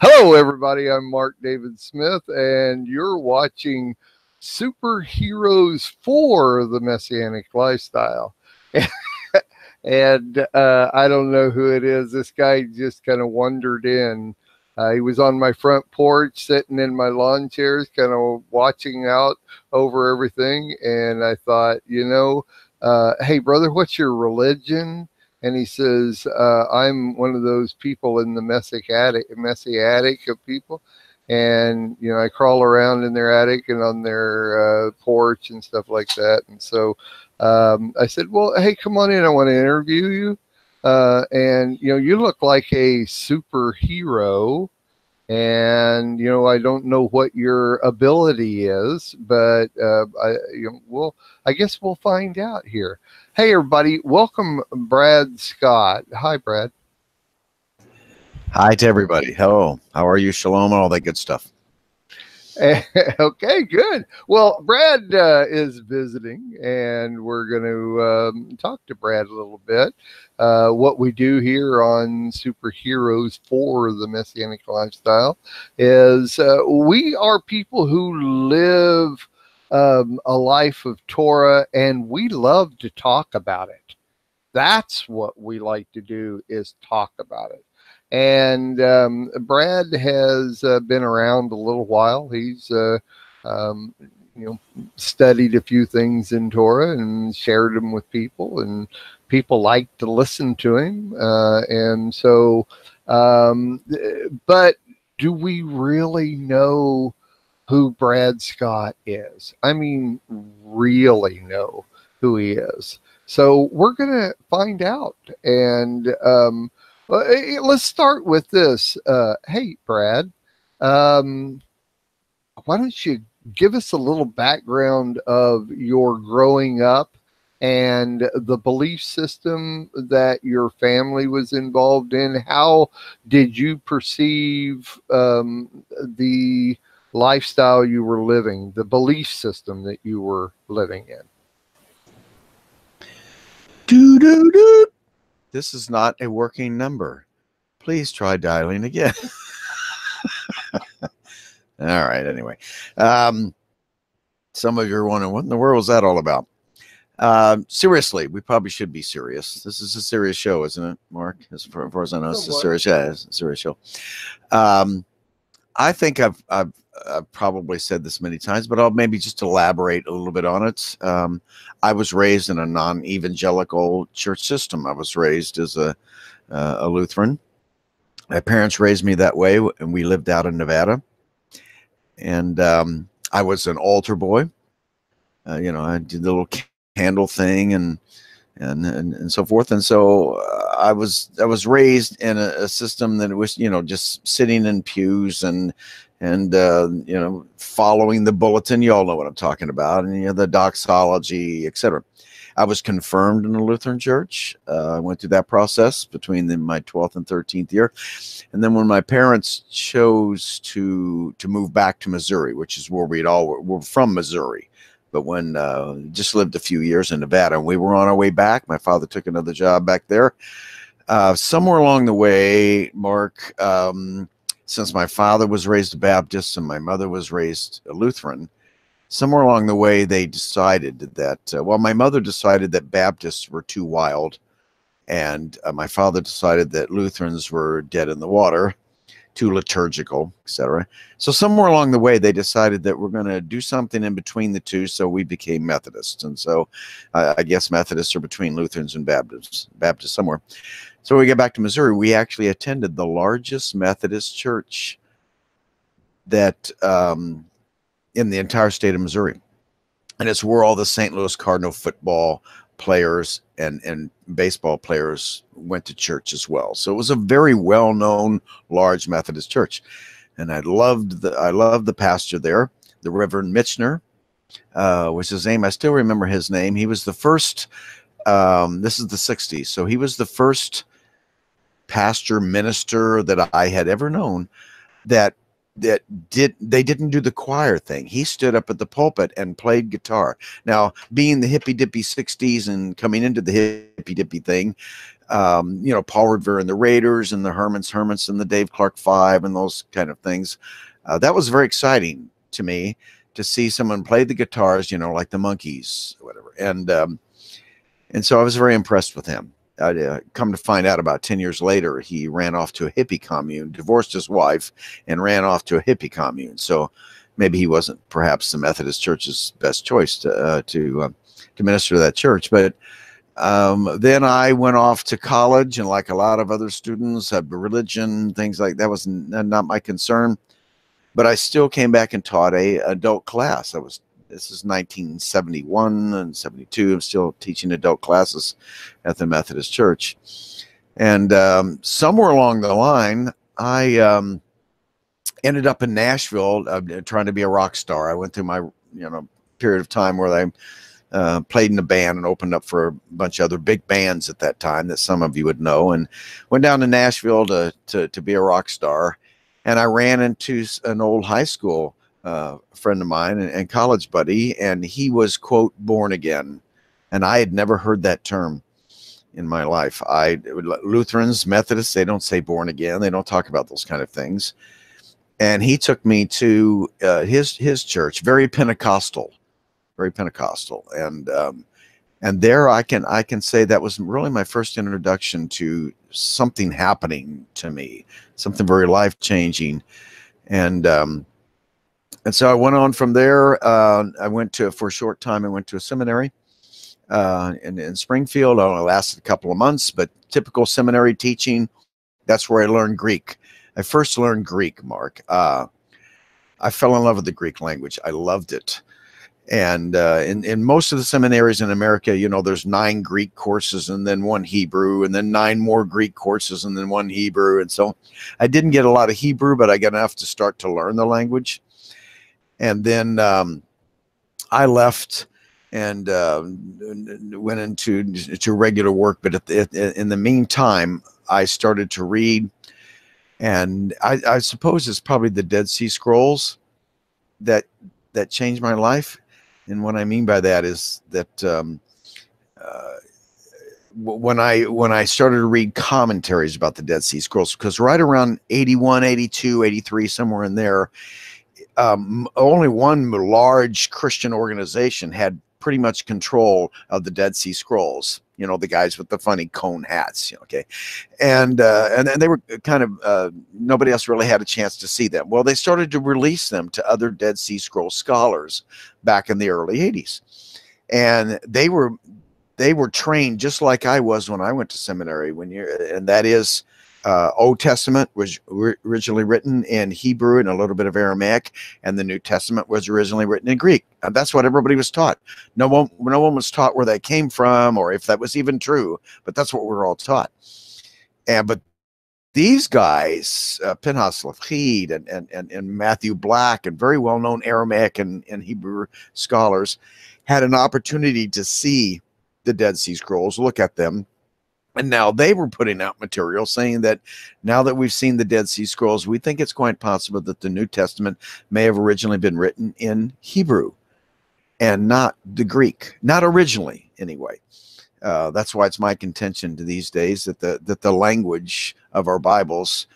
Hello, everybody. I'm Mark David Smith, and you're watching Superheroes for the Messianic Lifestyle. And I don't know who it is. This guy just kind of wandered in. He was on my front porch, sitting in my lawn chairs, kind of watching out over everything. And I thought, hey, brother, what's your religion? And he says, I'm one of those people in the messy attic of people. And, I crawl around in their attic and on their porch and stuff like that. And so I said, well, hey, come on in. I want to interview you. And, you look like a superhero. And, I don't know what your ability is, but I guess we'll find out here. Hey, everybody. Welcome, Brad Scott. Hi, Brad. Hi to everybody. Hello. How are you? Shalom, all that good stuff. Okay, good. Well, Brad is visiting, and we're going to talk to Brad a little bit. What we do here on Superheroes for the Messianic Lifestyle is we are people who live a life of Torah, and we love to talk about it. That's what we like to do, is talk about it. And Brad has been around a little while. He's studied a few things in Torah and shared them with people, and people like to listen to him. And so, but do we really know who Brad Scott is? I mean, really know who he is. So we're going to find out. And let's start with this. Hey, Brad, why don't you give us a little background of your growing up and the belief system that your family was involved in? How did you perceive the lifestyle you were living, the belief system that you were living in? This is not a working number. Please try dialing again. All right. Anyway, some of you are wondering, what in the world was that all about? Seriously, we probably should be serious. This is a serious show, isn't it, Mark? As far as I know, it's a serious, it's a serious show. I think I've probably said this many times, but I'll maybe just elaborate a little bit on it. I was raised in a non-evangelical church system. I was raised as a Lutheran. My parents raised me that way, and we lived out in Nevada. And I was an altar boy. I did the little candle thing and so forth. And so I was raised in a system that was, just sitting in pews and following the bulletin. You all know what I'm talking about, and the doxology, etc. I was confirmed in a Lutheran church. I went through that process between my 12th and 13th year. And then when my parents chose to move back to Missouri, which is where we're from, Missouri, but when just lived a few years in Nevada, and we were on our way back, my father took another job back there. Somewhere along the way, Mark, since my father was raised a Baptist and my mother was raised a Lutheran, somewhere along the way they decided that, my mother decided that Baptists were too wild, and my father decided that Lutherans were dead in the water, too liturgical, etc. So somewhere along the way they decided that we're going to do something in between the two, so we became Methodists. And so I guess Methodists are between Lutherans and Baptists somewhere. So when we get back to Missouri, we actually attended the largest Methodist church that in the entire state of Missouri. And it's where all the St. Louis Cardinal football players and baseball players went to church as well. So it was a very well-known large Methodist church. And I loved the pastor there, the Reverend Michener, was his name. I still remember his name. He was the first, this is the 60s. So he was the first pastor minister that I had ever known that that they didn't do the choir thing. He stood up at the pulpit and played guitar. Now, being the hippy dippy 60s and coming into the hippy dippy thing, you know, Paul Revere and the Raiders and the Hermits and the Dave Clark Five and those kind of things. That was very exciting to me to see someone play the guitars, you know, like the Monkees or whatever. And so I was very impressed with him. Come to find out about 10 years later, he ran off to a hippie commune, divorced his wife, and ran off to a hippie commune. So maybe he wasn't perhaps the Methodist Church's best choice to minister to that church. But then I went off to college, and like a lot of other students, religion, things like that was not my concern. But I still came back and taught a adult class. This is 1971 and 72. I'm still teaching adult classes at the Methodist Church. And somewhere along the line, I ended up in Nashville trying to be a rock star. I went through my period of time where I played in a band and opened up for a bunch of other big bands at that time that some of you would know, and went down to Nashville to be a rock star. And I ran into an old high school friend of mine and college buddy, and he was, quote, born again. And I had never heard that term in my life. Lutherans, Methodists, they don't say born again. They don't talk about those kind of things. And he took me to his church, very Pentecostal. And there I can say that was really my first introduction to something happening to me, something very life-changing. And so I went on from there. For a short time, I went to a seminary in Springfield. I only lasted a couple of months, but typical seminary teaching, that's where I learned Greek. I first learned Greek, Mark. I fell in love with the Greek language. I loved it. And in most of the seminaries in America, you know, there's 9 Greek courses and then 1 Hebrew, and then 9 more Greek courses and then 1 Hebrew. And so I didn't get a lot of Hebrew, but I got enough to start to learn the language. And then I left and went into regular work. But in the meantime, I started to read. And I suppose it's probably the Dead Sea Scrolls that changed my life. And what I mean by that is that when I started to read commentaries about the Dead Sea Scrolls, because right around 81, 82, 83, somewhere in there, only one large Christian organization had pretty much control of the Dead Sea Scrolls. You know, the guys with the funny cone hats, okay. And they were kind of, nobody else really had a chance to see them. Well, they started to release them to other Dead Sea Scroll scholars back in the early 80s. And they were trained just like I was when I went to seminary, and that is, Old Testament was originally written in Hebrew and a little bit of Aramaic, and the New Testament was originally written in Greek. And that's what everybody was taught. No one was taught where that came from or if that was even true, but that's what we were all taught. But these guys, Pinhas Lafhid and Matthew Black, and very well-known Aramaic and Hebrew scholars, had an opportunity to see the Dead Sea Scrolls, look at them. And now they were putting out material saying that now that we've seen the Dead Sea Scrolls, we think it's quite possible that the New Testament may have originally been written in Hebrew and not the Greek, not originally anyway. That's why it's my contention to these days that the language of our Bibles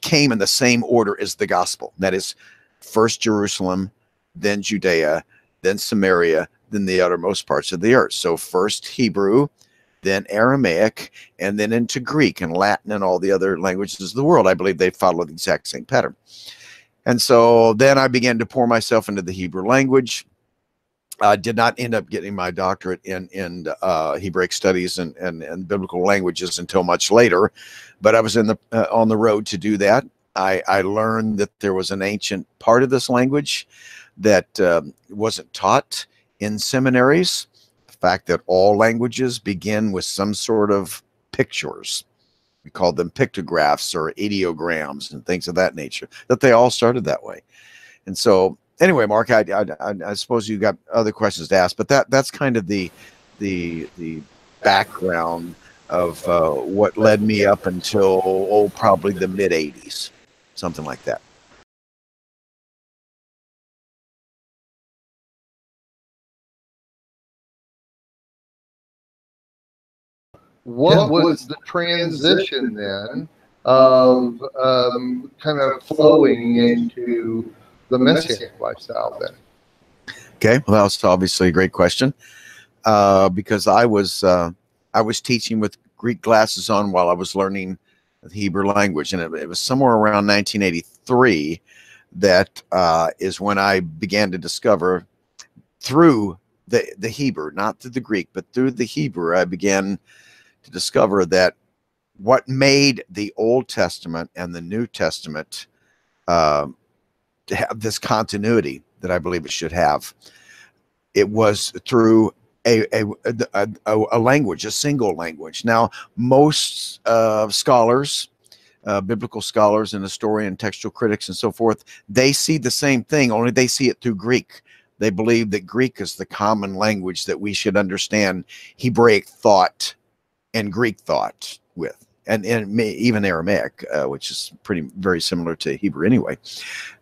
came in the same order as the gospel. That is, first Jerusalem, then Judea, then Samaria, then the uttermost parts of the earth. So first Hebrew, then Aramaic, and then into Greek and Latin and all the other languages of the world. I believe they follow the exact same pattern. And so then I began to pour myself into the Hebrew language. I did not end up getting my doctorate in Hebraic studies and biblical languages until much later, but I was on the road to do that. I learned that there was an ancient part of this language that wasn't taught in seminaries. Fact that all languages begin with some sort of pictures. We call them pictographs or ideograms and things of that nature, that they all started that way. And so anyway, Mark, I suppose you got other questions to ask, but that's kind of the background of what led me up until probably the mid 80s, something like that. what was the transition then of kind of flowing into the Messianic lifestyle then? Okay, well, that was obviously a great question, because I was teaching with Greek glasses on while I was learning the Hebrew language, and it was somewhere around 1983 that is when I began to discover through the Hebrew, not through the Greek, but through the Hebrew, I began to discover that what made the Old Testament and the New Testament to have this continuity that I believe it should have, it was through a language, a single language. Now, most scholars, biblical scholars and historian, textual critics and so forth, they see the same thing, only they see it through Greek. They believe that Greek is the common language that we should understand Hebraic thought and Greek thought with, and even Aramaic, which is very similar to Hebrew anyway.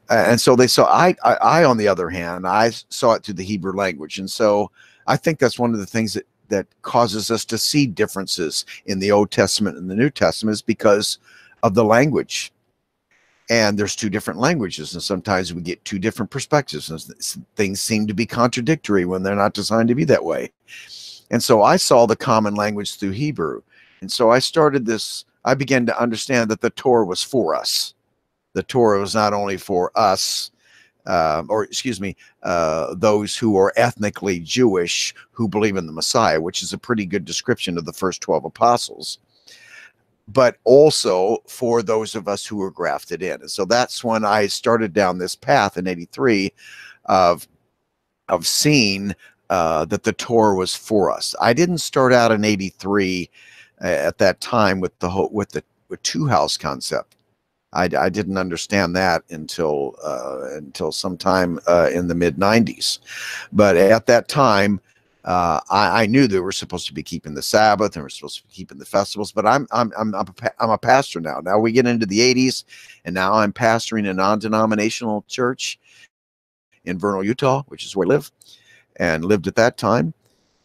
And so they saw, I, on the other hand, I saw it through the Hebrew language. And so I think that's one of the things that causes us to see differences in the Old Testament and the New Testament, is because of the language. And there's two different languages, and sometimes we get two different perspectives, and things seem to be contradictory when they're not designed to be that way. And so I saw the common language through Hebrew. And so I began to understand that the Torah was for us. The Torah was not only for us, those who are ethnically Jewish who believe in the Messiah, which is a pretty good description of the first 12 apostles, but also for those of us who were grafted in. And so that's when I started down this path in '83 of seeing that the Torah was for us. I didn't start out in '83 at that time with the two house concept. I didn't understand that until sometime in the mid '90s. But at that time, I knew that we're supposed to be keeping the Sabbath and we're supposed to be keeping the festivals. But I'm a pastor now. Now we get into the '80s, and now I'm pastoring a non-denominational church in Vernal, Utah, which is where I live and lived at that time.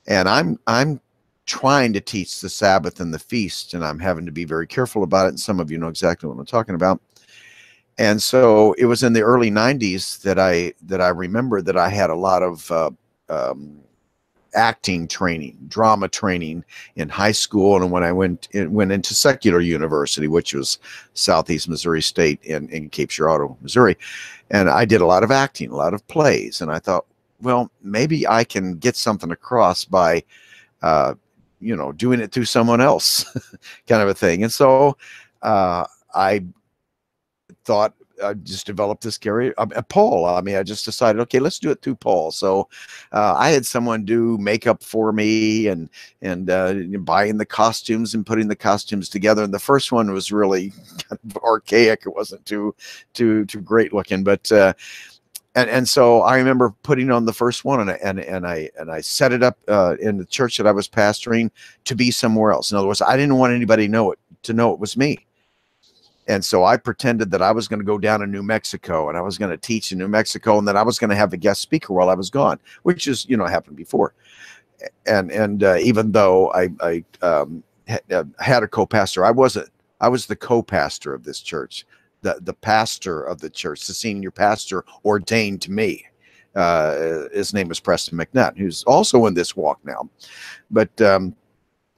And I'm trying to teach the Sabbath and the feast, and I'm having to be very careful about it. And some of you know exactly what I'm talking about. And so it was in the early '90s that I remember that I had a lot of acting training, drama training in high school, and when I went into secular university, which was Southeast Missouri State in Cape Girardeau, Missouri, and I did a lot of acting, a lot of plays, and I thought, well, maybe I can get something across by doing it through someone else, kind of a thing. And so I thought I'd just developed this character, Paul. I mean, I just decided, okay, let's do it through Paul. So I had someone do makeup for me and buying the costumes and putting the costumes together. And the first one was really kind of archaic. It wasn't too great looking, but and so I remember putting on the first one, and I set it up in the church that I was pastoring to be somewhere else. In other words, I didn't want anybody to know it was me. And so I pretended that I was going to go down to New Mexico, and I was going to teach in New Mexico, and that I was going to have a guest speaker while I was gone, which is, happened before. And even though I had a co-pastor, I was the co-pastor of this church. The pastor of the church, the senior pastor, ordained to me. His name is Preston McNutt, who's also in this walk now. But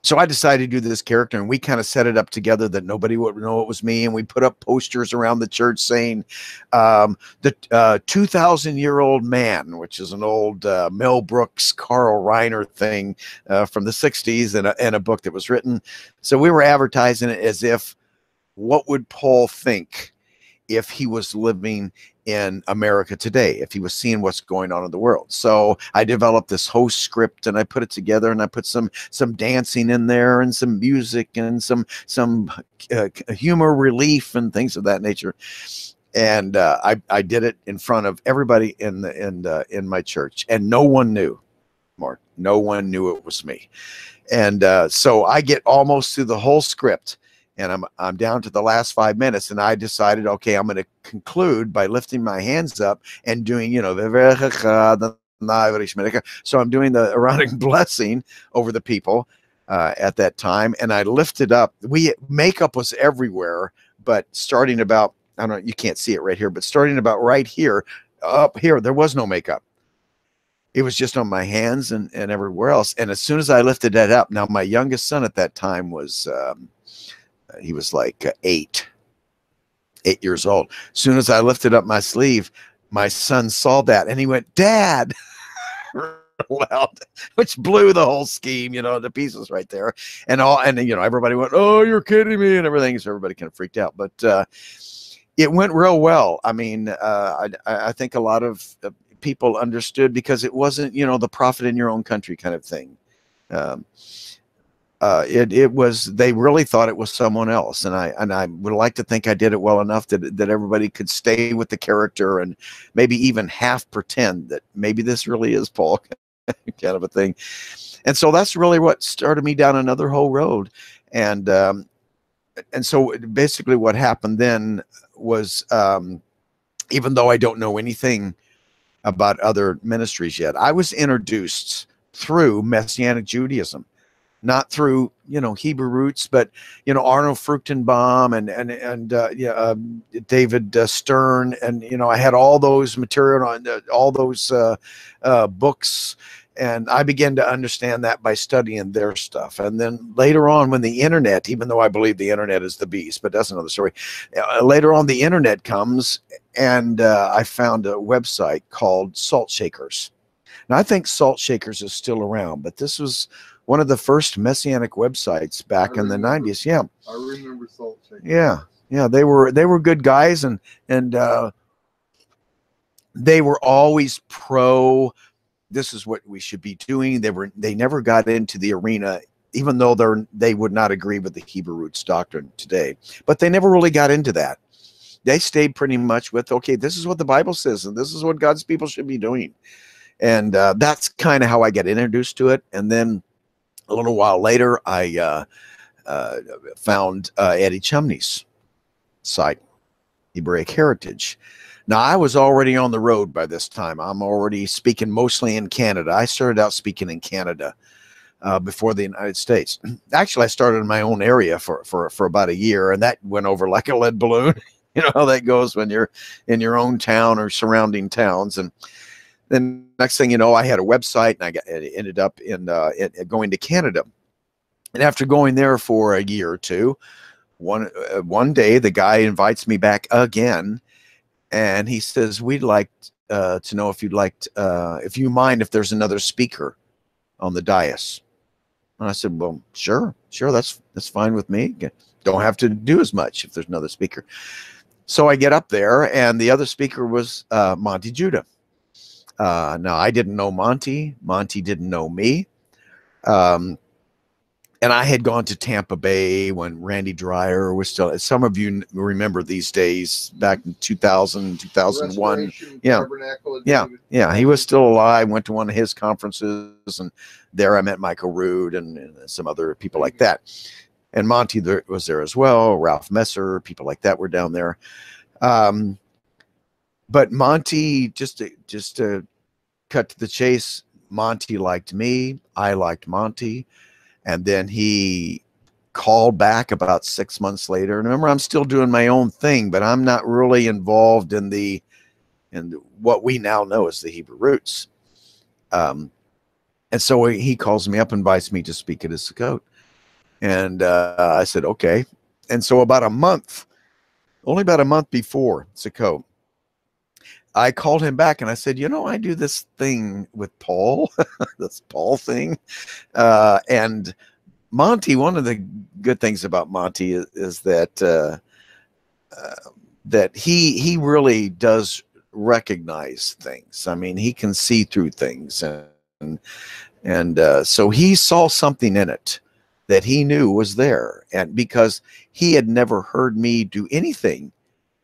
so I decided to do this character, and we kind of set it up together that nobody would know it was me. And we put up posters around the church saying the 2,000-year-old man, which is an old Mel Brooks, Carl Reiner thing from the '60s, and a book that was written. So we were advertising it as if, what would Paul think if he was living in America today, if he was seeing what's going on in the world? So I developed this whole script, and I put it together, and I put some dancing in there, and some music, and some humor relief and things of that nature. And I did it in front of everybody in my church, and no one knew, Mark. No one knew it was me. And so I get almost through the whole script, and I'm down to the last 5 minutes, and I decided, okay, I'm going to conclude by lifting my hands up and doing, so I'm doing the Aaronic blessing over the people, at that time, and I lifted up. Makeup was everywhere, but starting about, I don't know, you can't see it right here, but starting about right here, up here, there was no makeup. It was just on my hands and everywhere else. And as soon as I lifted that up, now my youngest son at that time was, he was like 8 years old. As soon as I lifted up my sleeve, my son saw that and he went, "Dad," loud, which blew the whole scheme, to pieces right there. And everybody went, "Oh, you're kidding me," and everything. So everybody kind of freaked out, but it went real well. I mean, I think a lot of people understood, because it wasn't, the prophet in your own country kind of thing. It was, they really thought it was someone else. And I would like to think I did it well enough that everybody could stay with the character and maybe even half pretend that maybe this really is Paul, kind of a thing. And so that's really what started me down another whole road. And so basically what happened then was, even though I don't know anything about other ministries yet, I was introduced through Messianic Judaism, not through, Hebrew roots, but, Arnold Fruchtenbaum and David Stern. And, I had all those material on all those books. And I began to understand that by studying their stuff. And then later on, when the internet, even though I believe the internet is the beast, but that's another story. Later on, the internet comes, and I found a website called Salt Shakers. Now, I think Salt Shakers is still around, but this was one of the first Messianic websites back in the 90s. Yeah, I remember Salt Shakers. Yeah, they were good guys, and they were always pro. This is what we should be doing. They never got into the arena, even though they would not agree with the Hebrew roots doctrine today. But they never really got into that. They stayed pretty much with, okay, this is what the Bible says, and this is what God's people should be doing. And that's kind of how I got introduced to it. And then a little while later, I found Eddie Chumney's site, Hebraic Heritage. Now, I was already on the road by this time. I'm already speaking mostly in Canada. I started out speaking in Canada before the United States. Actually, I started in my own area for about a year, and that went over like a lead balloon. You know how that goes when you're in your own town or surrounding towns. And then next thing you know, I had a website, and ended up in going to Canada. And after going there for a year or two, one day the guy invites me back again. And he says, "We'd like to know if if you mind if there's another speaker on the dais." And I said, "Well, sure, that's fine with me. Don't have to do as much if there's another speaker." So I get up there, and the other speaker was Monty Judah. Now, I didn't know Monty. Monty didn't know me. And I had gone to Tampa Bay when Randy Dreyer was still, some of you remember these days, back in 2000, 2001. Yeah. He was still alive. Went to one of his conferences, and there I met Michael Rood and some other people like that. And Monty was there as well. Ralph Messer, people like that were down there. But Monty, just to cut to the chase, Monty liked me. I liked Monty. And then he called back about 6 months later. And remember, I'm still doing my own thing, but I'm not really involved in what we now know as the Hebrew roots. And so he calls me up, invites me to speak at his Sukkot. And I said, okay. And so only about a month before Sukkot, I called him back and I said, I do this thing with Paul, this Paul thing. And Monty, one of the good things about Monty is that that he really does recognize things. I mean, he can see through things. And so he saw something in it that he knew was there. And because he had never heard me do anything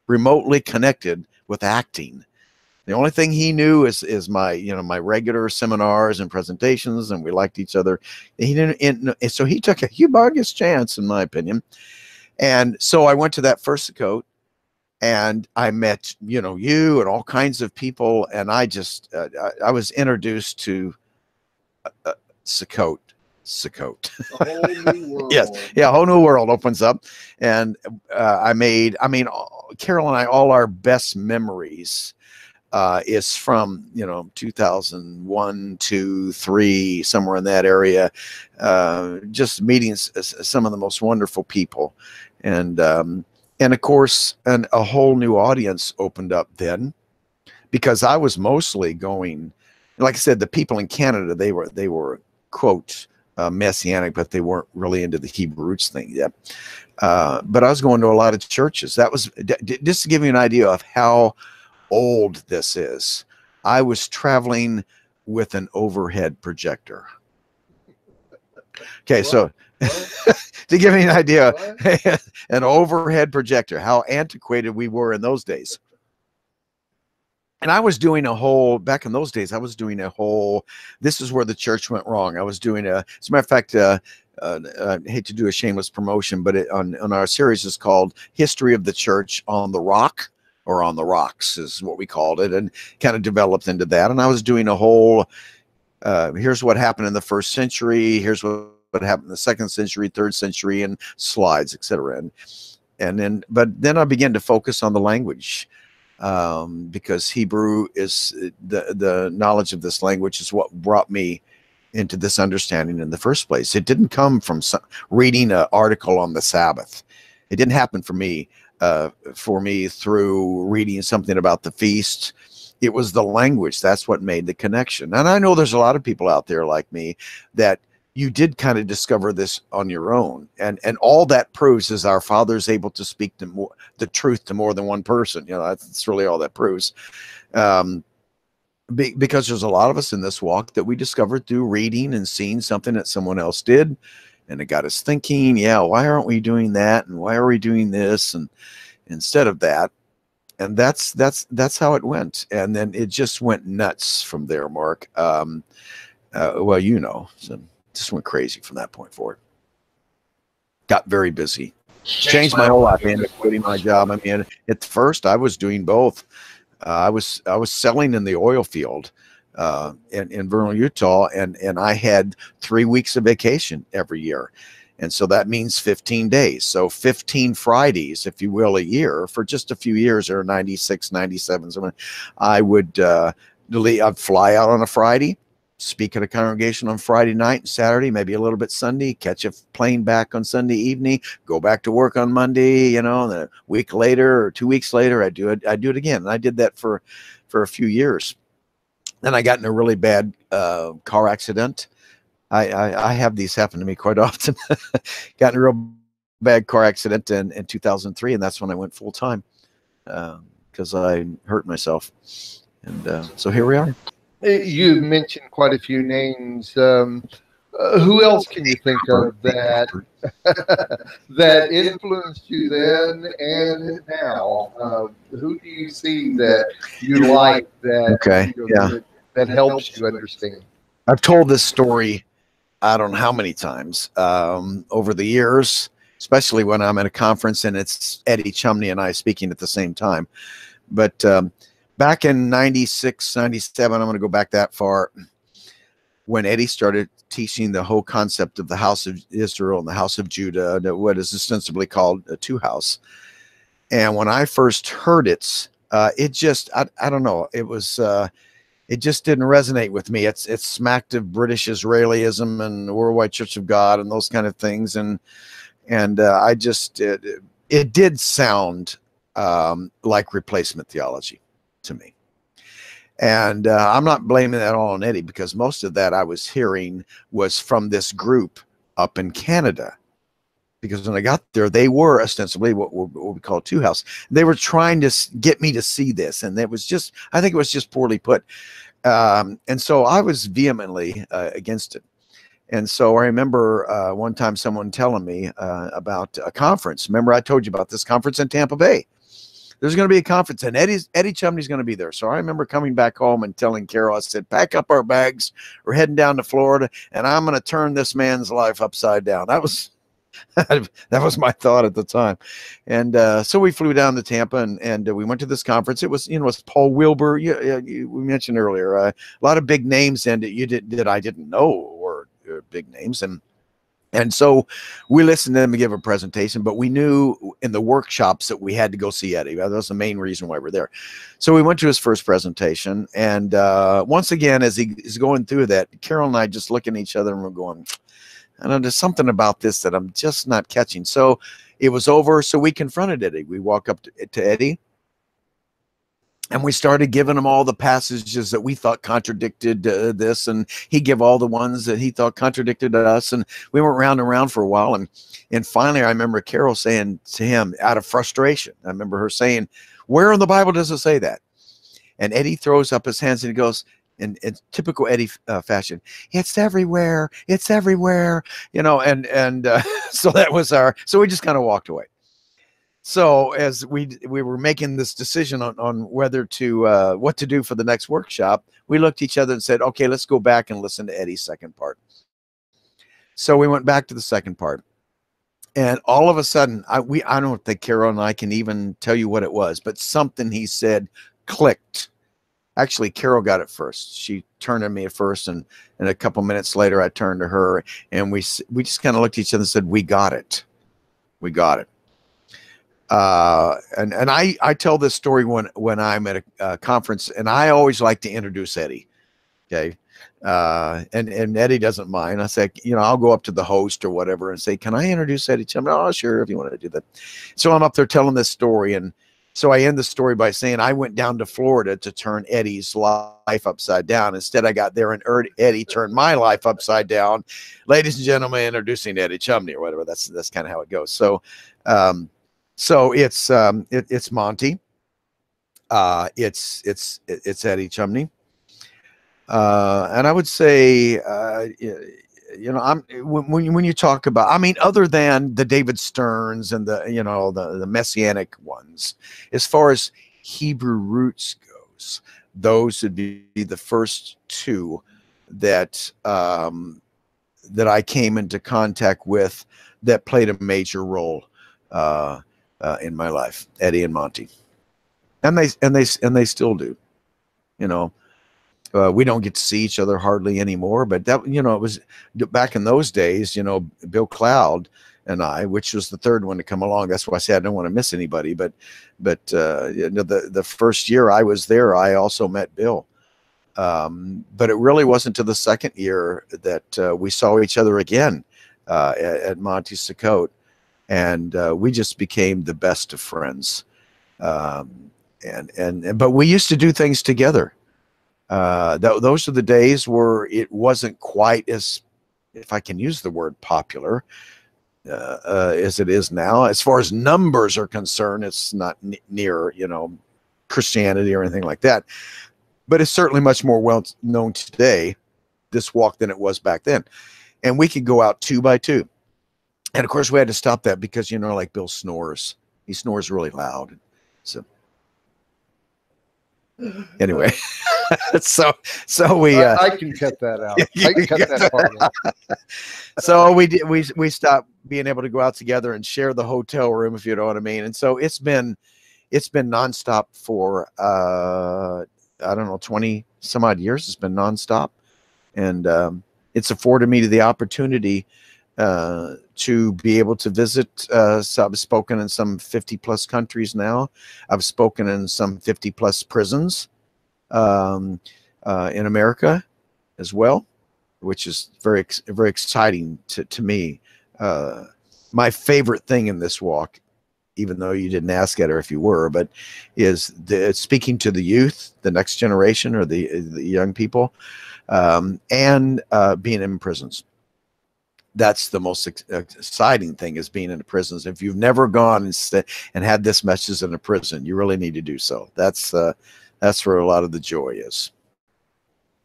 remotely connected with acting. The only thing he knew is my my regular seminars and presentations, and we liked each other. He didn't, so he took a humongous chance, in my opinion. And so I went to that first Sukkot, and I met you and all kinds of people, and I just I was introduced to Sukkot Sukkot. A whole new world. Yes, yeah, a whole new world opens up, and Carol and I, all our best memories is from 2001, 2, 3, somewhere in that area. Just meeting some of the most wonderful people, and of course, a whole new audience opened up then, because I was mostly going, like I said, the people in Canada, they were quote Messianic, but they weren't really into the Hebrew roots thing yet. But I was going to a lot of churches. That was just to give you an idea of how old this is. I was traveling with an overhead projector. Okay, what? So to give you an idea, an overhead projector, how antiquated we were in those days. And I was doing a whole, back in those days, I was doing a whole, this is where the church went wrong. I was doing as a matter of fact, I hate to do a shameless promotion, but on our series is called History of the Church on the Rock, or on the Rocks is what we called it, and kind of developed into that. And I was doing a whole, here's what happened in the first century, here's what happened in the second century, third century, and slides, etc. But then I began to focus on the language. Because Hebrew is the knowledge of this language is what brought me into this understanding in the first place. It didn't come from reading an article on the Sabbath. It didn't happen for me through reading something about the feast. It was the language. That's what made the connection. And I know there's a lot of people out there like me that you did kind of discover this on your own. And all that proves is our Father's able to speak the truth to more than one person. That's really all that proves. Because there's a lot of us in this walk that we discovered through reading and seeing something that someone else did. And it got us thinking, yeah, why aren't we doing that? And why are we doing this? And instead of that, and that's how it went. And then it just went nuts from there, Mark. Well, so just went crazy from that point forward. Got very busy. Changed my whole life. I ended up quitting my job. I mean, at first I was doing both. I was selling in the oil field in Vernal, Utah, and I had 3 weeks of vacation every year. And so that means 15 days. So 15 Fridays, if you will, a year for just a few years, or 96, 97. So I'd fly out on a Friday, speak at a congregation on Friday night and Saturday, maybe a little bit Sunday, catch a plane back on Sunday evening, go back to work on Monday, and a week later or 2 weeks later, I'd do it again. And I did that for a few years. Then I got in a really bad car accident. I have these happen to me quite often. Got in a real bad car accident in 2003, and that's when I went full time because I hurt myself. And so here we are. You mentioned quite a few names. Who else can you think of that influenced you then and now? Who do you see that you like that helps you understand? I've told this story, I don't know how many times over the years, especially when I'm at a conference and it's Eddie Chumney and I speaking at the same time. But back in 96, 97, I'm going to go back that far, when Eddie started teaching the whole concept of the house of Israel and the house of Judah, what is ostensibly called a two-house. And when I first heard it, it just, I don't know, it just didn't resonate with me. It smacked of British Israelism and the Worldwide Church of God and those kind of things. And I just, it did sound like replacement theology to me. And I'm not blaming that all on Eddie, because most of that I was hearing was from this group up in Canada. Because when I got there, they were ostensibly what we call two house. They were trying to get me to see this, and it was just, I think it was just poorly put. And so I was vehemently against it. And so I remember one time someone telling me about a conference. Remember I told you about this conference in Tampa Bay. There's going to be a conference, and Eddie Chumney's going to be there. So I remember coming back home and telling Carol, I said, pack up our bags. We're heading down to Florida, and I'm going to turn this man's life upside down. That was my thought at the time. And so we flew down to Tampa, and we went to this conference. It was, it's Paul Wilbur. We mentioned earlier, a lot of big names, and that I didn't know, or big names. And so we listened to them give a presentation, but we knew in the workshops that we had to go see Eddie. That was the main reason why we're there. So we went to his first presentation. And once again, as he's going through that, Carol and I just looking at each other and we're going, I know there's something about this that I'm just not catching. So it was over. So we confronted Eddie. We walk up to Eddie. And we started giving him all the passages that we thought contradicted this, and he gave all the ones that he thought contradicted us. And we went round and round for a while. And finally, I remember Carol saying to him out of frustration, I remember her saying, where in the Bible does it say that? And Eddie throws up his hands and he goes, in typical Eddie fashion, it's everywhere. It's everywhere. You know, and so that was so we just kind of walked away. So as we were making this decision on whether to what to do for the next workshop, we looked at each other and said, okay, let's go back and listen to Eddie's second part. So we went back to the second part, and all of a sudden, I don't think Carol and I can even tell you what it was, but something he said clicked. Actually, Carol got it first. She turned to me at first, and a couple minutes later, I turned to her, and we just kind of looked at each other and said, we got it. We got it. And I tell this story when I'm at a conference, and I always like to introduce Eddie. Okay. And Eddie doesn't mind. I say, you know, I'll go up to the host or whatever and say, can I introduce Eddie? I'm like, oh, sure, if you want to do that. So I'm up there telling this story. And so I end the story by saying I went down to Florida to turn Eddie's life upside down. Instead, I got there and Eddie turned my life upside down. Ladies and gentlemen, introducing Eddie Chumney or whatever. That's kind of how it goes. So, so it's Monty, it's Eddie Chumney, and I would say, you know, when you talk about, I mean, other than the David Stearns and the Messianic ones, as far as Hebrew roots goes, those would be the first two that that I came into contact with that played a major role in my life, Eddie and Monty, and they still do. You know, we don't get to see each other hardly anymore, but that, you know, it was back in those days. You know, Bill Cloud and I, which was the third one to come along. That's why I said I don't want to miss anybody. But you know, the first year I was there, I also met Bill. But it really wasn't to the second year that we saw each other again at Monty Sacote. And we just became the best of friends. But we used to do things together. Those are the days where it wasn't quite as, if I can use the word popular, as it is now. As far as numbers are concerned, it's not near, you know, Christianity or anything like that. But it's certainly much more well known today, this walk, than it was back then. And we could go out 2 by 2. And of course, we had to stop that because, you know, like Bill snores. He snores really loud. So anyway, so we I can cut that out. I can cut that part out. So we stopped being able to go out together and share the hotel room, if you know what I mean. And so it's been nonstop for I don't know, 20 some odd years. It's been nonstop, and it's afforded me the opportunity to be able to visit. So I've spoken in some 50 plus countries now. I've spoken in some 50 plus prisons in America as well, which is very exciting to me. My favorite thing in this walk, even though you didn't ask it or if you were, but is speaking to the youth, the next generation, or the young people, and being in prisons. That's the most exciting thing, is being in the prisons. If you've never gone and had this message in a prison, you really need to do so. That's where a lot of the joy is.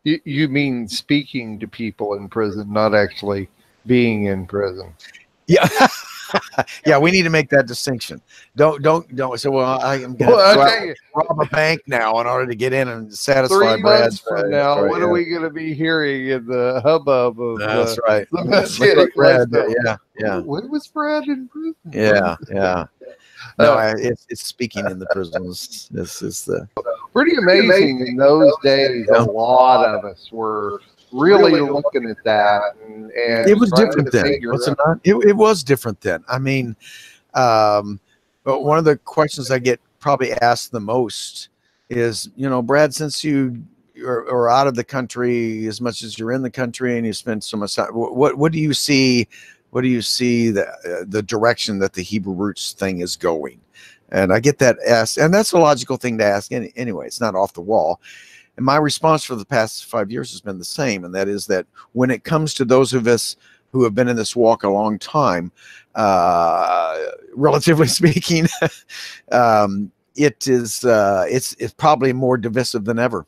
You mean speaking to people in prison, not actually being in prison? Yeah. Yeah, we need to make that distinction. Don't. So, well, I am going to rob a bank now in order to get in and satisfy 3 Brad. months from now, what are we going to be hearing in the hubbub of That's right. the Messianic Brad, lifestyle? yeah. When was Brad in prison? Yeah. No, it's speaking in the prisons. This is the pretty amazing. In those days, a lot of us were really looking at that and It was trying different to then, figure was it out. not? It was different then. I mean, but one of the questions I get probably asked the most is, Brad, since are out of the country as much as you're in the country and you spend so much time, what do you see? What do you see the direction that the Hebrew roots thing is going? And I get that asked, and that's a logical thing to ask anyway. It's not off the wall. And my response for the past 5 years has been the same, and that is that when it comes to those of us who have been in this walk a long time, relatively speaking, it's probably more divisive than ever.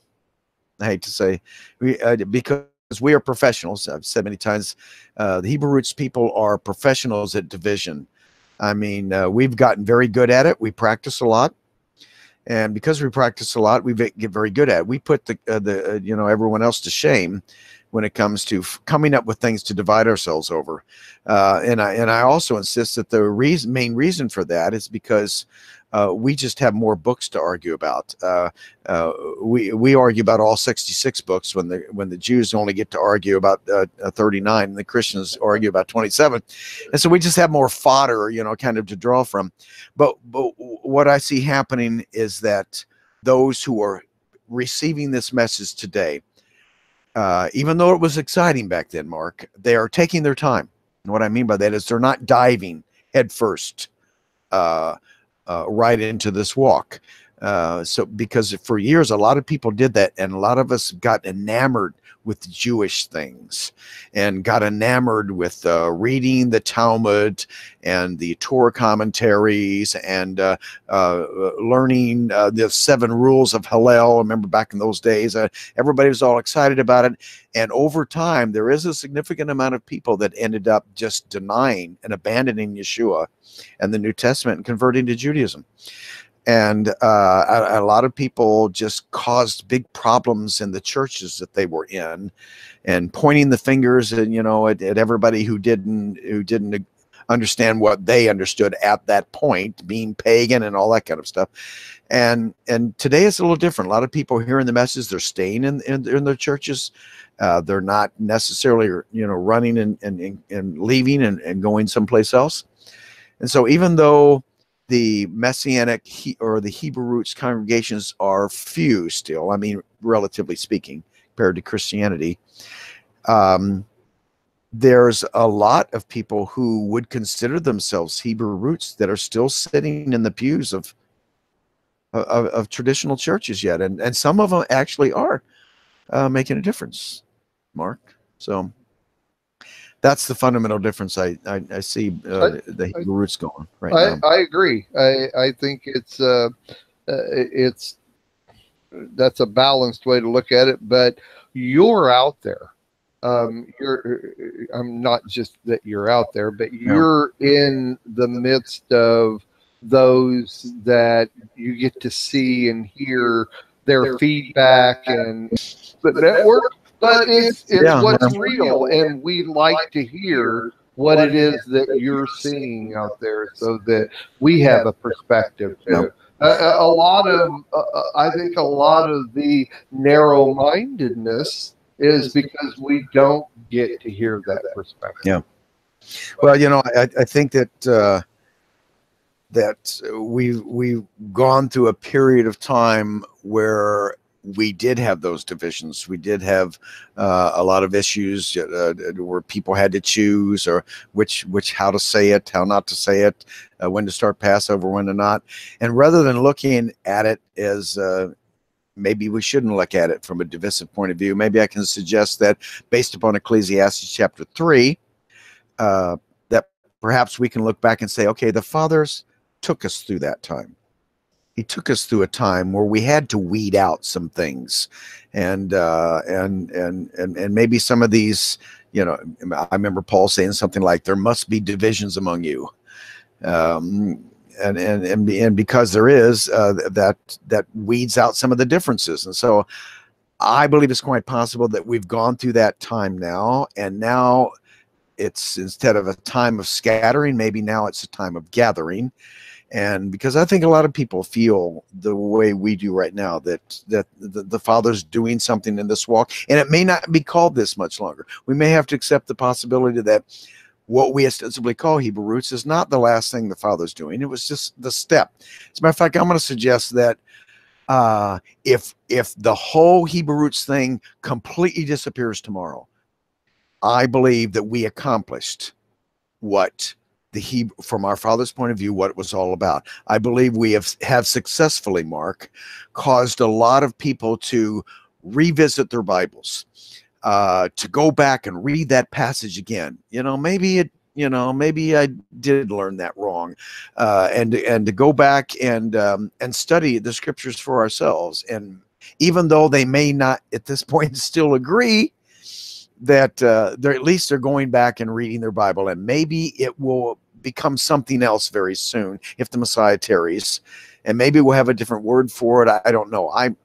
I hate to say, because we are professionals. I've said many times, the Hebrew roots people are professionals at division. I mean, we've gotten very good at it. We practice a lot. And because we practice a lot, we get very good at it. We put everyone else to shame when it comes to coming up with things to divide ourselves over. And I also insist that the main reason for that is because we just have more books to argue about. We argue about all 66 books when the Jews only get to argue about 39, and the Christians argue about 27. And so we just have more fodder, kind of to draw from. But what I see happening is that those who are receiving this message today, even though it was exciting back then, Mark, they are taking their time. And what I mean by that is they're not diving headfirst right into this walk. So because for years, a lot of people did that, and a lot of us got enamored with Jewish things and got enamored with reading the Talmud and the Torah commentaries and learning the 7 rules of Hillel. Remember back in those days, everybody was all excited about it. And over time, there is a significant amount of people that ended up just denying and abandoning Yeshua and the New Testament and converting to Judaism. And a lot of people just caused big problems in the churches that they were in, and pointing the fingers and at everybody who didn't understand what they understood at that point, being pagan and all that kind of stuff. And today it's a little different. A lot of people hearing the message, they're staying in their churches. They're not necessarily running and leaving and going someplace else. And so even though the Messianic or the Hebrew roots congregations are few still, I mean, relatively speaking, compared to Christianity, there's a lot of people who would consider themselves Hebrew roots that are still sitting in the pews of traditional churches yet. And some of them actually are making a difference, Mark. So that's the fundamental difference I see the Hebrew roots going right now. I agree. I think it's that's a balanced way to look at it. But you're out there. I'm not just that you're out there, but you're in the midst of those that you get to see and hear their feedback and the network. But it's what's real, and we like to hear what it is that you're seeing out there, so that we have a perspective too. A lot of, I think, a lot of the narrow-mindedness is because we don't get to hear that perspective. Yeah. Well, I think that we've gone through a period of time where we did have those divisions. We did have a lot of issues where people had to choose, or how to say it, how not to say it, when to start Passover, when to not. And rather than looking at it as maybe we shouldn't look at it from a divisive point of view, maybe I can suggest that based upon Ecclesiastes chapter 3, that perhaps we can look back and say, okay, the fathers took us through that time. He took us through a time where we had to weed out some things, and maybe some of these, I remember Paul saying something like, "There must be divisions among you," and because there is, that weeds out some of the differences. And so, I believe it's quite possible that we've gone through that time now, and now it's, instead of a time of scattering, maybe now it's a time of gathering. And because I think a lot of people feel the way we do right now, that the Father's doing something in this walk, and it may not be called this much longer. We may have to accept the possibility that what we ostensibly call Hebrew roots is not the last thing the Father's doing. It was just the step. As a matter of fact, I'm going to suggest that if the whole Hebrew roots thing completely disappears tomorrow, I believe that we accomplished what the Hebrew, from our Father's point of view, what it was all about. I believe we have successfully, Mark, caused a lot of people to revisit their Bibles, to go back and read that passage again. Maybe I did learn that wrong, and to go back and study the scriptures for ourselves. And even though they may not at this point still agree, that they're at least they're going back and reading their Bible, and maybe it will become something else very soon if the Messiah tarries, and maybe we'll have a different word for it. I don't know. I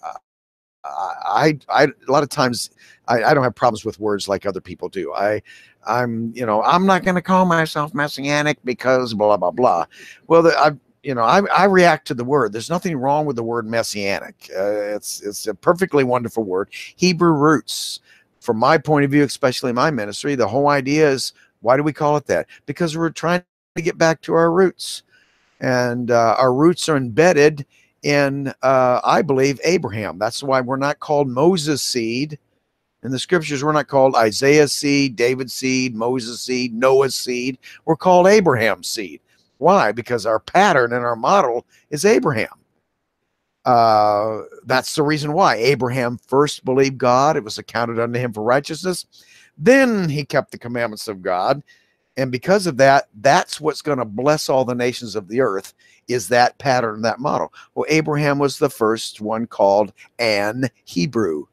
a lot of times I don't have problems with words like other people do. I'm not going to call myself Messianic because blah blah blah. Well, I react to the word. There's nothing wrong with the word Messianic. It's a perfectly wonderful word. Hebrew roots. From my point of view, especially in my ministry, the whole idea is, why do we call it that? Because we're trying to get back to our roots. And our roots are embedded in, I believe, Abraham. That's why we're not called Moses' seed. In the scriptures, we're not called Isaiah's seed, David's seed, Moses' seed, Noah's seed. We're called Abraham's seed. Why? Because our pattern and our model is Abraham. That's the reason why Abraham first believed God. It was accounted unto him for righteousness. Then he kept the commandments of God. And because of that, that's what's going to bless all the nations of the earth, is that pattern, that model. Well, Abraham was the first one called an Hebrew.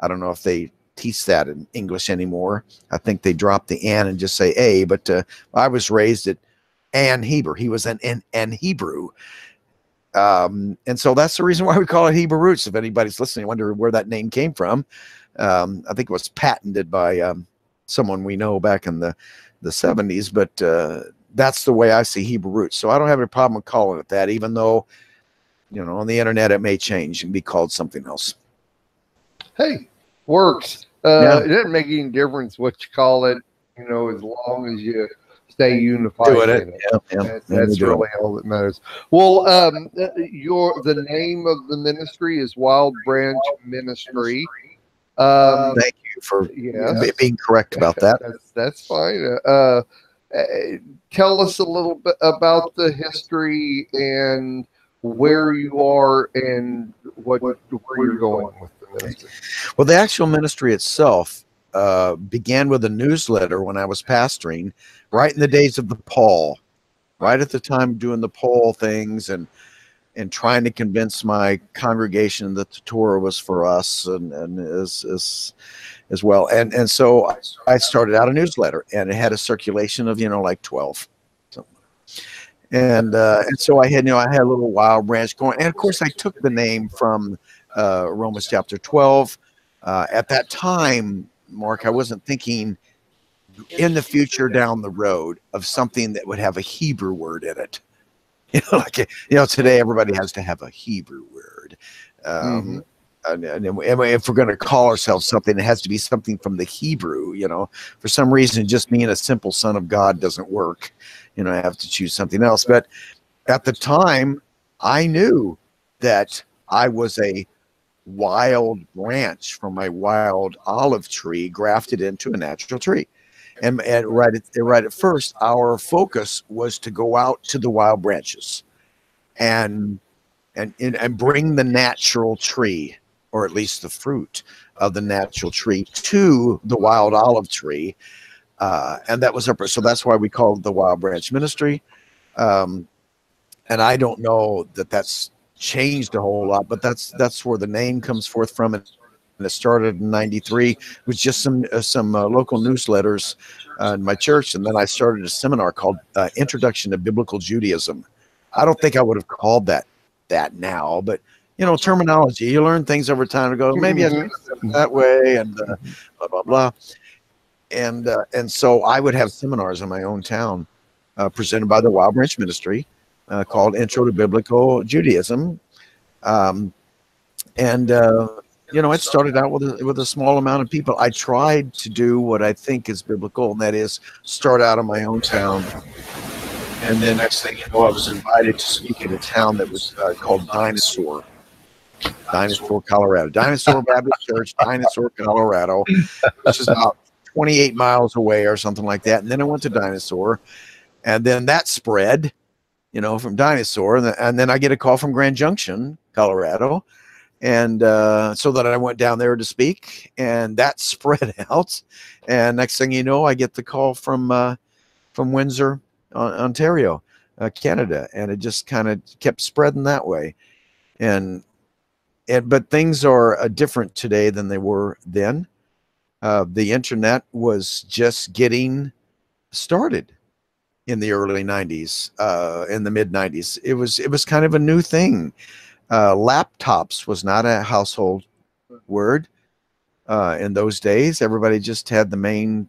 I don't know if they teach that in English anymore. I think they drop the an and just say a, but I was raised at an Hebrew. He was an Hebrew. And so that's the reason why we call it Hebrew roots. If anybody's listening, I wonder where that name came from. I think it was patented by someone we know back in the 70s, but that's the way I see Hebrew roots. So I don't have any problem with calling it that, even though, on the internet it may change and be called something else. Hey, works. Yeah. It doesn't make any difference what you call it, as long as you stay unified Doing it. in it. Yeah. That's really all that matters. Well, the name of the ministry is Wild Branch Ministry. Thank you for being correct about that. That's fine. Tell us a little bit about the history and where you are and where you're going with the ministry. Well, the actual ministry itself began with a newsletter when I was pastoring, right in the days of the Paul, right at the time doing the Paul things and trying to convince my congregation that the Torah was for us and as well. And so I started out a newsletter, and it had a circulation of, like 12. And so I had a little Wild Branch going. And of course I took the name from Romans chapter 12. At that time, Mark, I wasn't thinking in the future down the road of something that would have a Hebrew word in it. Today everybody has to have a Hebrew word. And if we're going to call ourselves something, it has to be something from the Hebrew. For some reason, just being a simple son of God doesn't work. I have to choose something else. But at the time, I knew that I was a wild branch from a wild olive tree grafted into a natural tree. And right at first, our focus was to go out to the wild branches and bring the natural tree, or at least the fruit of the natural tree, to the wild olive tree. And that was so that's why we called it the Wild Branch Ministry. And I don't know that that's changed a whole lot, but that's where the name comes forth from. And it started in '93 with just some local newsletters in my church, and then I started a seminar called Introduction to Biblical Judaism. I don't think I would have called that now, but terminology, you learn things over time to go, maybe that way, and blah blah blah. And so I would have seminars in my own town presented by the Wild Branch Ministry, called Intro to Biblical Judaism. You know, it started out with a small amount of people. I tried to do what I think is biblical, and that is start out in my own town. And then next thing you know, I was invited to speak in a town that was called Dinosaur, Colorado. Dinosaur Baptist Church, Dinosaur, Colorado, which is about 28 miles away or something like that. And then I went to Dinosaur, and then that spread, you know, from Dinosaur. And then I get a call from Grand Junction, Colorado. And so that I went down there to speak, and that spread out. And next thing you know, I get the call from Windsor, Ontario, Canada, and it just kind of kept spreading that way. But things are different today than they were then. The internet was just getting started in the early 90s, in the mid 90s. It was kind of a new thing. Laptops was not a household word in those days. Everybody just had the main,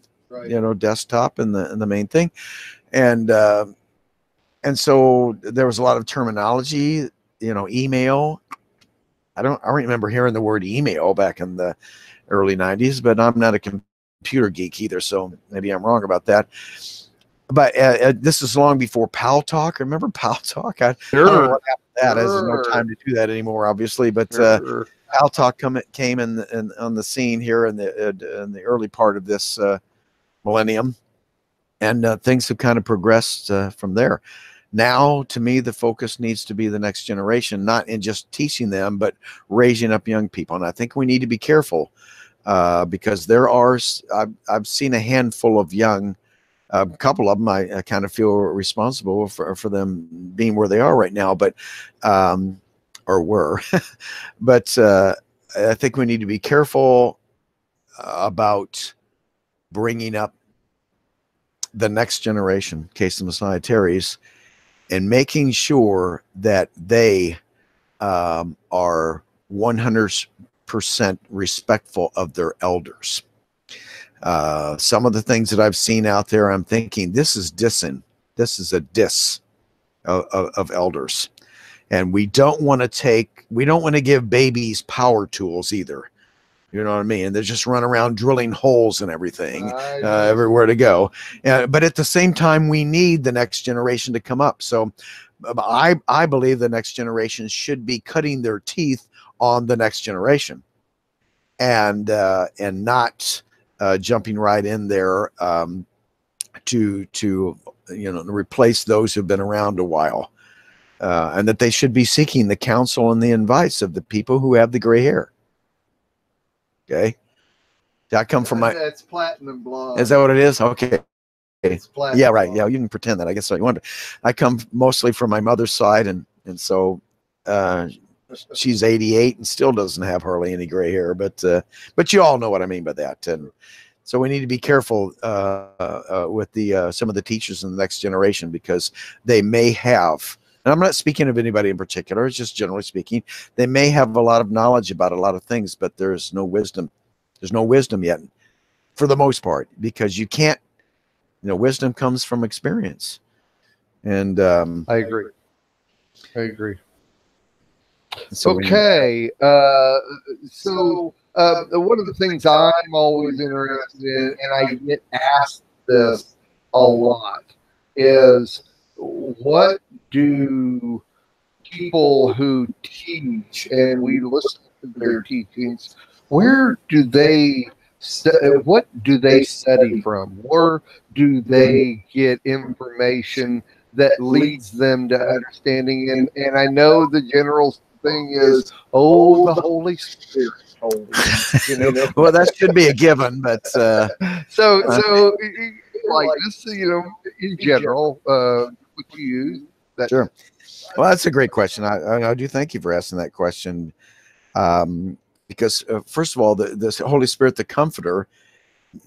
you know, desktop and the main thing, and so there was a lot of terminology. You know, email. I don't remember hearing the word email back in the early 90s, but I'm not a computer geek either, so maybe I'm wrong about that. But this is long before Pal Talk. Remember Pal Talk? I don't know what happened to that. There's no time to do that anymore, obviously. But Pal Talk came on the scene here in the early part of this millennium, and things have kind of progressed from there. Now, to me, the focus needs to be the next generation, not in just teaching them, but raising up young people. And I think we need to be careful because I've seen a handful of young. A couple of them, I kind of feel responsible for them being where they are right now, but or were. But I think we need to be careful about bringing up the next generation, in case the Messiah tarries, and making sure that they are 100% respectful of their elders. Some of the things that I've seen out there, I'm thinking this is dissing. This is a diss of elders. And we don't want to give babies power tools either. You know what I mean? And they just run around drilling holes and everything everywhere to go. But at the same time, we need the next generation to come up. So I believe the next generation should be cutting their teeth on the next generation and not jumping right in there to replace those who've been around a while, and that they should be seeking the counsel and the advice of the people who have the gray hair. Okay, that come from that's platinum blonde. Is that what it is? Okay. Yeah, right. Blonde. Yeah, you can pretend that. I guess so. You want to. I come mostly from my mother's side, and so she's 88 and still doesn't have hardly any gray hair. But you all know what I mean by that. And so we need to be careful with some of the teachers in the next generation, because they may have. And I'm not speaking of anybody in particular, it's just generally speaking. They may have a lot of knowledge about a lot of things, but there's no wisdom. There's no wisdom yet, for the most part, because you can't, wisdom comes from experience. And I agree. So okay. So one of the things I'm always interested in, and I get asked this a lot, is what do people who teach and we listen to their teachings, what do they study from? Where do they get information that leads them to understanding? And I know the general thing is, the Holy Spirit. Well, that should be a given, but so like this, in general, what you use. Sure. Well, that's a great question. I do thank you for asking that question, because first of all, the Holy Spirit, the Comforter,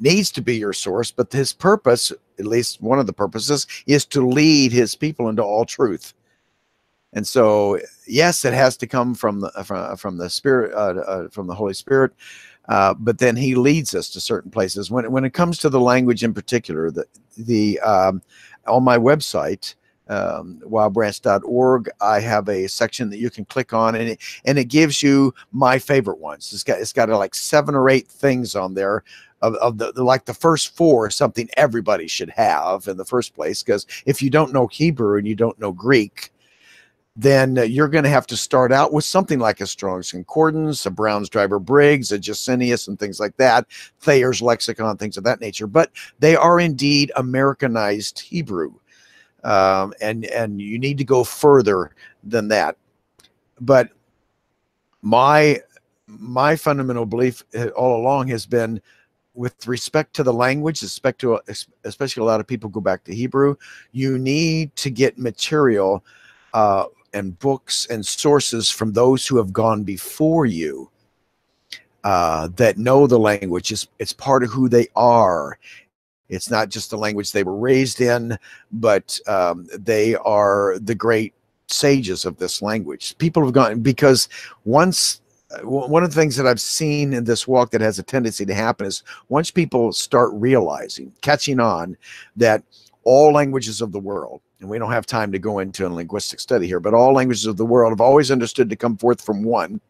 needs to be your source, but his purpose, at least one of the purposes, is to lead his people into all truth. And so, yes, it has to come from the Spirit, from the Holy Spirit, but then he leads us to certain places. When it comes to the language in particular, on my website, wildbranch.org. I have a section that you can click on, and it gives you my favorite ones. It's got like 7 or 8 things on there of the like the first 4 is something everybody should have in the first place, because if you don't know Hebrew and you don't know Greek, then you're going to have to start out with something like a Strong's Concordance, a Brown's Driver Briggs, a Jacinius, and things like that, Thayer's Lexicon, things of that nature. But they are indeed Americanized Hebrew, and you need to go further than that. But my fundamental belief all along has been, with respect to the language, especially a lot of people go back to Hebrew, you need to get material and books and sources from those who have gone before you, that know the language. It's part of who they are. It's not just the language they were raised in, but they are the great sages of this language. People have gone, because once, one of the things that I've seen in this walk that has a tendency to happen is, once people start realizing, catching on, that all languages of the world, and we don't have time to go into a linguistic study here, but all languages of the world have always understood to come forth from one.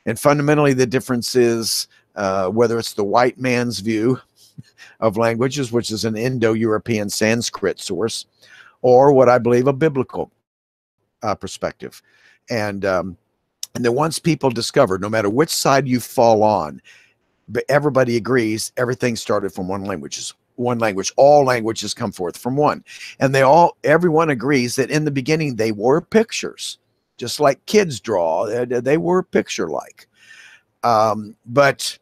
And fundamentally, the difference is whether it's the white man's view of languages, which is an Indo-European Sanskrit source, or what I believe a biblical perspective. And then once people discover, no matter which side you fall on, but everybody agrees everything started from one language. All languages come forth from one. And everyone agrees that in the beginning they were pictures, just like kids draw. They were picture-like. But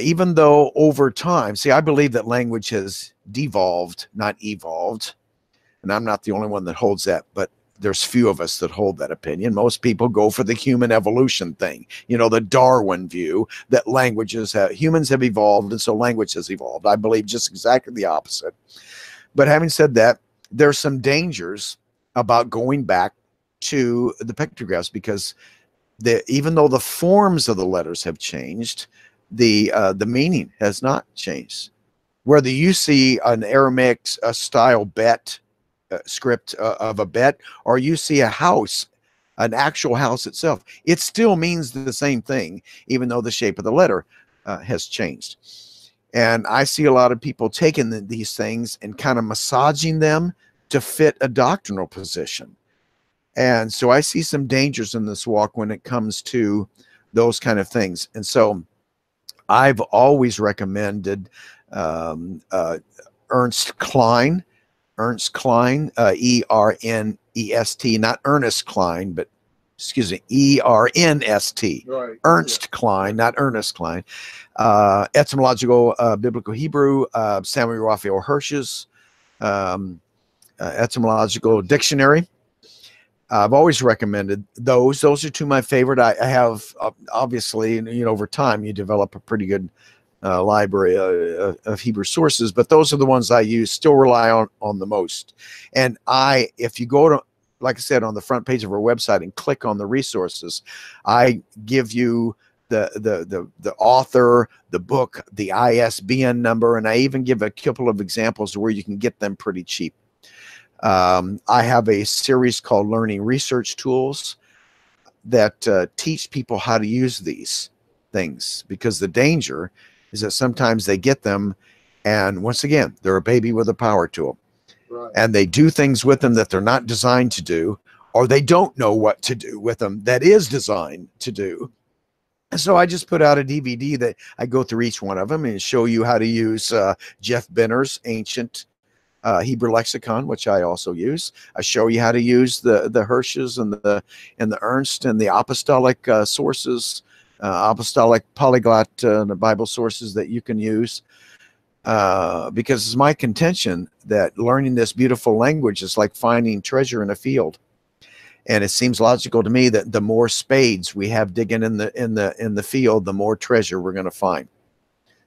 even though over time, see, I believe that language has devolved, not evolved. And I'm not the only one that holds that, but there's few of us that hold that opinion. Most people go for the human evolution thing, the Darwin view, that humans have evolved, and so language has evolved. I believe just exactly the opposite. But having said that, there's some dangers about going back to the pictographs, because even though the forms of the letters have changed, the meaning has not changed. Whether you see an Aramaic style bet, script of a bet, or you see a house, an actual house itself, it still means the same thing, even though the shape of the letter has changed. And I see a lot of people taking these things and kind of massaging them to fit a doctrinal position. And so I see some dangers in this walk when it comes to those kind of things. And so I've always recommended Ernst Klein, E-R-N-E-S-T, not Ernest Klein, but excuse me, E-R-N-S-T. Right. Ernst Klein, not Ernest Klein. Etymological Biblical Hebrew, Samuel Raphael Hirsch's Etymological Dictionary. I've always recommended those. Those are 2 of my favorite. I have, obviously, over time, you develop a pretty good library of Hebrew sources, but those are the ones I use, still rely on the most. And if you go to, like I said, on the front page of our website and click on the resources, I give you the author, the book, the ISBN number, and I even give a couple of examples where you can get them pretty cheap. I have a series called Learning Research Tools that teach people how to use these things, because the danger is that sometimes they get them, and once again, they're a baby with a power to them. Right. And they do things with them that they're not designed to do, or they don't know what to do with them that is designed to do. And so I just put out a DVD that I go through each one of them and show you how to use Jeff Benner's Ancient Hebrew Lexicon, which I also use. I show you how to use the Hirsch's and the Ernst and the apostolic sources, apostolic polyglot the Bible sources that you can use, because it's my contention that learning this beautiful language is like finding treasure in a field. And it seems logical to me that the more spades we have digging in the field, the more treasure we're going to find.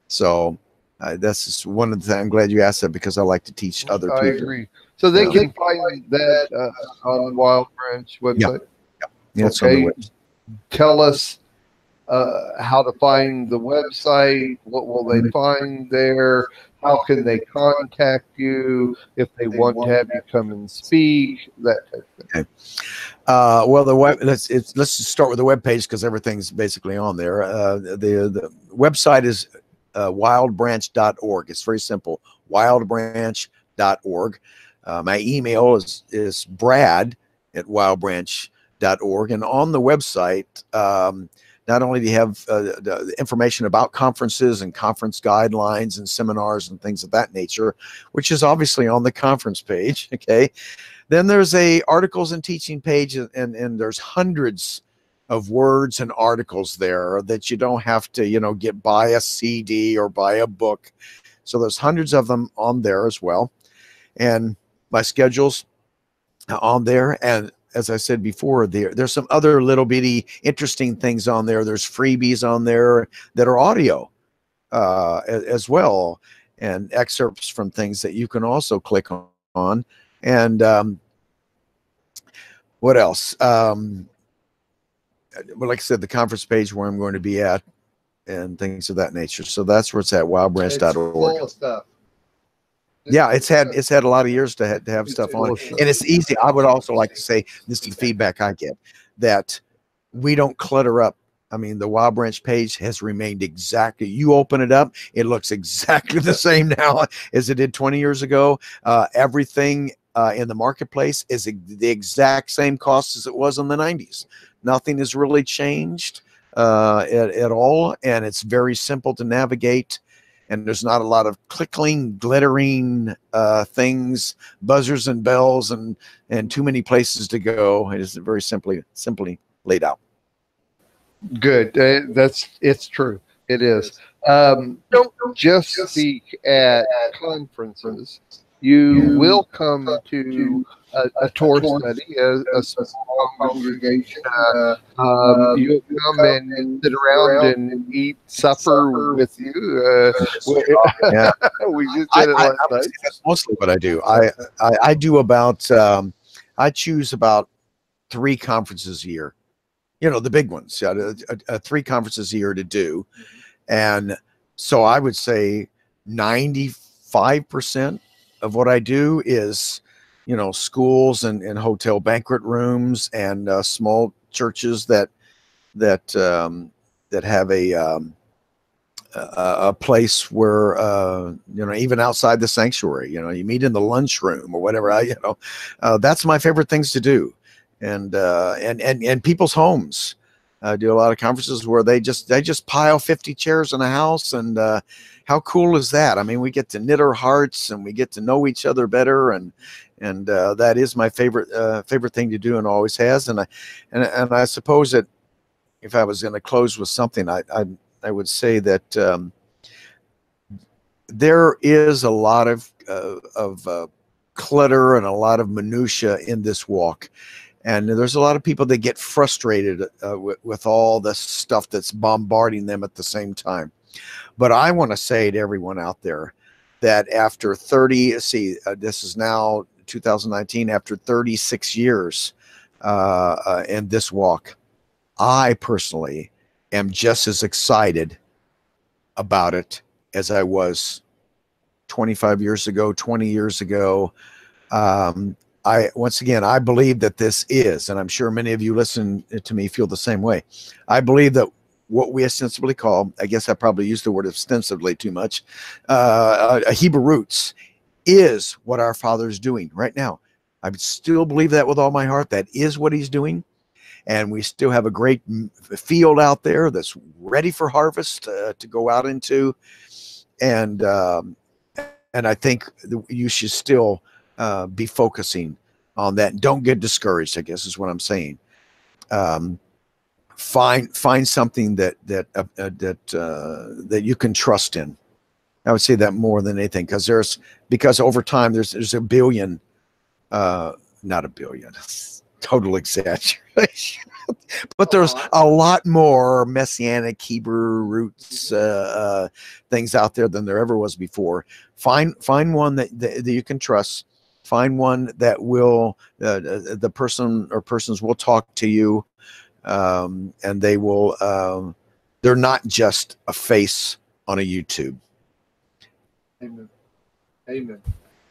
So that's just one of the things. I'm glad you asked that, because I like to teach other people. I agree. So they can find that on the Wild Branch website. Yeah, it's on the website. Tell us how to find the website, what will they find there, how can they contact you if they want to have you come and speak, that type of thing. Okay. Well, let's just start with the web page because everything's basically on there. The website is wildbranch.org. It's very simple, wildbranch.org. My email is brad@wildbranch.org, and on the website, not only do you have the information about conferences and conference guidelines and seminars and things of that nature, which is obviously on the conference page. Okay. Then there's a articles and teaching page, and there's hundreds of words and articles there that you don't have to, buy a CD or buy a book. So there's hundreds of them on there as well. And my schedule's on there. And as I said before, there's some other little bitty interesting things on there. There's freebies on there that are audio as well, and excerpts from things that you can also click on. And what else? Well, like I said, the conference page where I'm going to be at and things of that nature. So that's where it's at, wildbranch.org. Full of stuff. Yeah, it's had a lot of years to have stuff on it, and it's easy. I would also like to say, this is the feedback I get, that we don't clutter up. I mean, the Wild Branch page has remained exactly. You open it up, it looks exactly the same now as it did 20 years ago. Everything in the marketplace is the exact same cost as it was in the 90s. Nothing has really changed at all, and it's very simple to navigate. And there's not a lot of clickling, glittering things, buzzers and bells, and too many places to go. It is very simply laid out. Good. It's true. It is. Don't just speak at conferences. You will come to a Torah study, a small congregation. You'll come and sit around and eat supper with you. Yeah. We just did it last night. That's mostly what I do. I do about I choose about 3 conferences a year. The big ones. 3 conferences a year to do, and so I would say 95% of what I do is, schools and hotel banquet rooms and small churches that have a place where even outside the sanctuary, you meet in the lunchroom or whatever. That's my favorite things to do, and people's homes. I do a lot of conferences where they just pile 50 chairs in a house, and how cool is that? I mean, we get to knit our hearts and we get to know each other better, and that is my favorite thing to do, and always has. And I suppose that if I was going to close with something, I would say that there is a lot of clutter and a lot of minutia in this walk. And there's a lot of people that get frustrated with all the stuff that's bombarding them at the same time. But I want to say to everyone out there that after this is now 2019, after 36 years in this walk, I personally am just as excited about it as I was 25 years ago, 20 years ago. Once again, I believe that this is, and I'm sure many of you listen to me feel the same way. I believe that what we ostensibly call, I guess I probably used the word ostensibly too much, Hebrew roots is what our Father is doing right now. I still believe that with all my heart. That is what he's doing. And we still have a great field out there that's ready for harvest to go out into. And I think you should still be focusing on that. Don't get discouraged, I guess is what I'm saying. Find something that you can trust in. I would say that more than anything, because over time there's a billion, not a billion, total exaggeration, but there's a lot more Messianic Hebrew roots things out there than there ever was before. Find one that you can trust. Find one that will the person or persons will talk to you, and they will They're not just a face on a YouTube. Amen. Amen.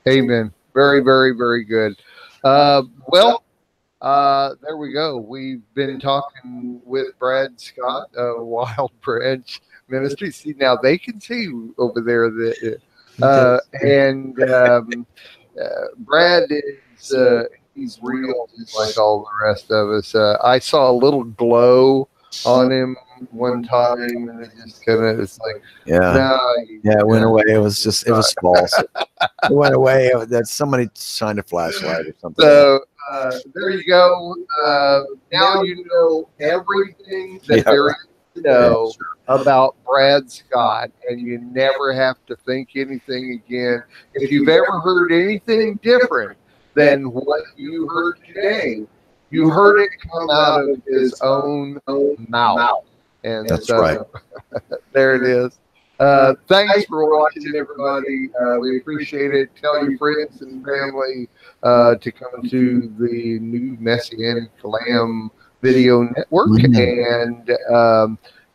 Amen. Very, very, very good. Well, there we go. We've been talking with Brad Scott, Wild Branch Ministry. See, now they can see over there that, Brad is he's real, just like all the rest of us. I saw a little glow on him one time, and it just kind of, it's like, it went away. It was just, it was false. It went away. That somebody shined a flashlight or something. So there you go. Now you know everything that there is to know about Brad Scott, and you never have to think anything again. If you've ever heard anything different than what you heard today, you heard it come out of his own mouth. And that's right. There it is. Thanks for watching, everybody. We appreciate it. Tell your friends and family to come to the new Messianic Lamb Video Network. And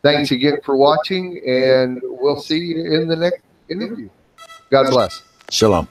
thanks again for watching, and we'll see you in the next interview. God bless. Shalom.